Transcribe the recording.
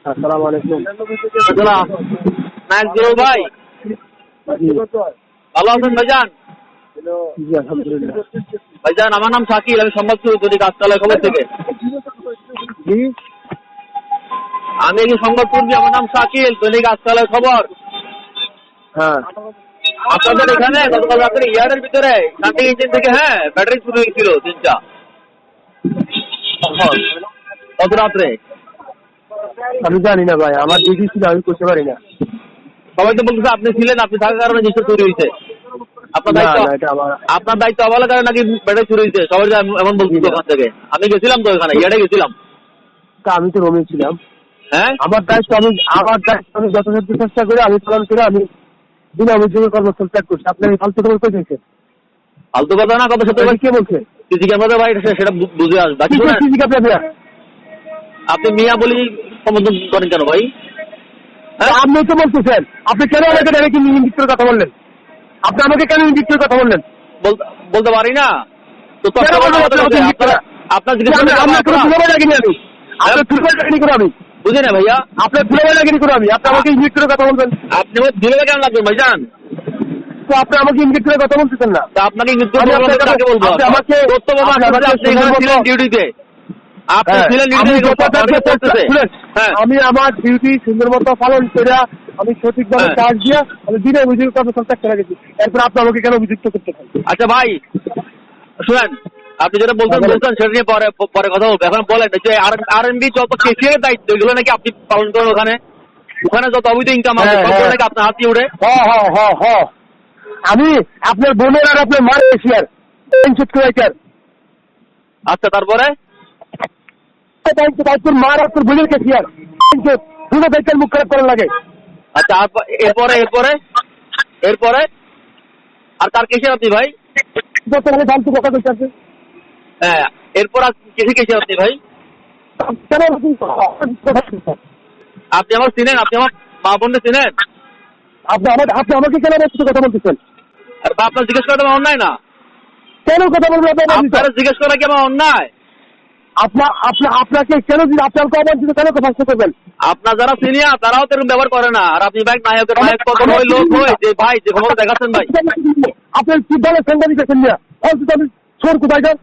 আসসালামু আলাইকুম। নাজরুল ভাই, জি ভালো আছেন ভাইজান? জি আলহামদুলিল্লাহ। ভাইজান, আমার নাম শাকিল, আমি সংবাদপত্র দৈনিক আজকালের খবর থেকে। জি আমি একজন সংবাদকর্মী, আমার নাম শাকিল, দৈনিক আজকালের খবর। হ্যাঁ আপনাদের এখানে গতকাল রাত্রে ইয়ারের ভিতরে শান্তি ইঞ্জিন থেকে ব্যাটারি চুরি হয়েছিল 3টা। কত রাত্রে? আমি জানি না ভাই, আমার ডিউটি ছিল, আমি করতে পারি না। সবাই তো বলতেছে আপনি ছিলেন, আপনি থাকার কারণে জিনিসটা চুরি হয়েছে। আপনার না দায়িত্ব, না, এটা আমার আপনার দায়িত্ব অবহেলার কারণে নাকি ব্যাটারি চুরি হয়েছে, সবাই যে এমন বলছিল ওখান থেকে। আমি গেছিলাম তো ওখানে, ইয়ারে গেছিলাম। তা আমি তো রোমে ছিলাম। হ্যাঁ, আমার দায়িত্ব আমি যথাসাধ্য চেষ্টা করে আমি পালন করে আমি বিনা অভিযোগে কর্মস্থল ত্যাগ করছি। আপনি এই ফালতু খবর কই পেয়েছেন? ফালতু কথা না, কত সত্য ভাই। কে বলছে? সিসি ক্যামেরা ভাই, সেটা বুঝে আসবে। বাকি কি শোনেন, করছি জিজ্ঞাসা আপনার? আপনি মিয়া বলি সম্বোধন করেন কেন ভাই? হ্যাঁ, আপনি তো বলতেছেন, আপনি কেন আমাকে ডাইরেক্ট ইঙ্গিত করে কথা বললেন? আপনি আমাকে কেন ইঙ্গিত করে কথা বললেন? বলতে পারি না তো। কেন বলবো আপনি ইঙ্গিত করে? আপনার জিজ্ঞেস আমরা কোনো ধুলোবাই লাগিনি আমি। আপনার ধুলোবাই লাগিনি করে আমি। বুঝি না ভাইয়া, আপনার ধুলোবাই লাগিনি করে আমি। আপনি আমাকে ইঙ্গিত করে কথা বলবেন। আপনি আমার দিলে কেমন লাগবে ভাইজান? তো আপনি আমাকে ইঙ্গিত করে কথা বলতেছেন না। তা আপনাকে ইঙ্গিত করে আমি বলবো, আপনাকে- কাকে বলবো? আপনি আমাকে সত্য বাবা, আপনি আমাকে আপনি এখানে সুন্দর ছিলেন মতো- ডিউটিতে, আপনি হ্যাঁ, ছিলেন আমি ডিউটিতে, যথাসাধ্য চেষ্টা- শুনেন, হ্যাঁ আমি আমার ডিউটি সুন্দর মতো পালন করে আমি সঠিকভাবে হ্যাঁ। কাজ দিয়ে আমি বিনা অভিযোগে কর্মস্থল ত্যাগ করে গেছি। এরপর আপনি আমাকে কেন অভিযুক্ত করতে চান? আচ্ছা ভাই, শুনেন, আপনি যেটা বলছেন সেটা নিয়ে পরে পরে কথা বলবো। এখন বলেন যে আর&বি যত কেসিয়ার দায়িত্ব, এগুলো নাকি আপনি পালন করেন ওখানে? ওখানে যত অবৈধ ইনকাম আছে হ্যাঁ, সবগুলো হ্যাঁ। নাকি আপনার হাত দিয়ে উঠে? আমি আপনার বোনের আর আপনার মার এশিয়ার আচ্ছা, তারপরে দায়িত্বের মার আপনার বোনের কেশিয়ার দুটো দায়িত্বের মুখ খারাপ করার লাগে। আচ্ছা, এরপরে এরপরে এরপরে আর কার কেসিয়ার আপনি ভাই? যতখানি ফালতু কথা কইতে আছে। হ্যাঁ, এরপর আর কেসিয়ার আপনি ভাই? কেন এরকম কথা বলছেন? আপনি আমার চিনেন? আপনি আমার মা বোনকে চিনেন? আপনি আমাকে কেন এরকম কথা বলতেছেন? আর বা আপনার জিজ্ঞেস করাটা আমার অন্যায় না? কেন কথা বলবেন? আপনারা জিজ্ঞেস করা কি আমার অন্যায়? আপনাকে কেন আপনার অবাঞ্ছিত কেন কথা করবেন? আপনার যারা সিনিয়র তারাও তো এরকম ব্যবহার করে না। আর আপনি ভাই নায়ক কত ওই লোক হয়ে যে ভাই যে ক্ষমতা দেখাচ্ছেন ভাই। আপনার কি দলের সাংবাদিক আছেন না? অন্তত আমি চোর কোথায় যান?